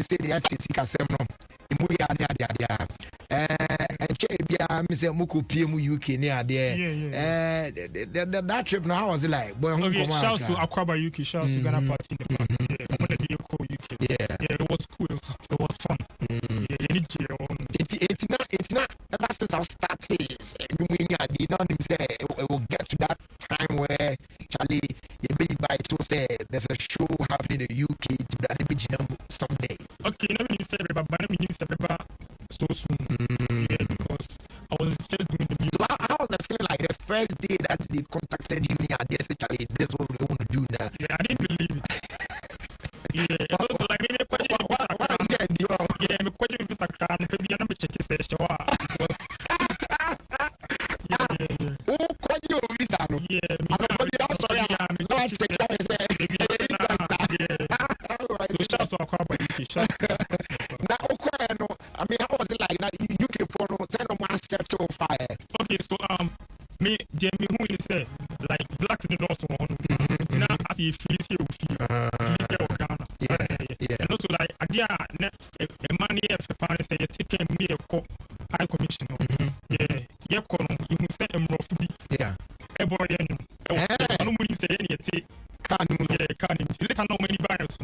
say the SCC kasem no emu ya ade bia me say muko PM UK ni ade that trip now how was it like boy okay, shout to Akwaba UK, shout to Ghana Party in the park. UK. It was cool, it was fun. It's not ever since I started you know him say it will get to that time where Charlie you be by to say there's a show happening in the UK to that be someday. Okay, let me say but let me say so soon. Because I was just doing the music. So how was the feeling like the first day that they contacted you and they said Charlie this is what we want to do now? Yeah, I didn't believe it. It was like me I mean, how was it like that? You can follow, send them one step to fire. Okay, so me, Jamie, who is there? Like black to the door, so on. Now, as he feels here, Ghana. Yeah. And also, like, idea, a man here, if a say, you're taking me a high commission. Yeah, you must send him rough to be. Yeah. A boy, I don't say any, can't even let her know many buyers.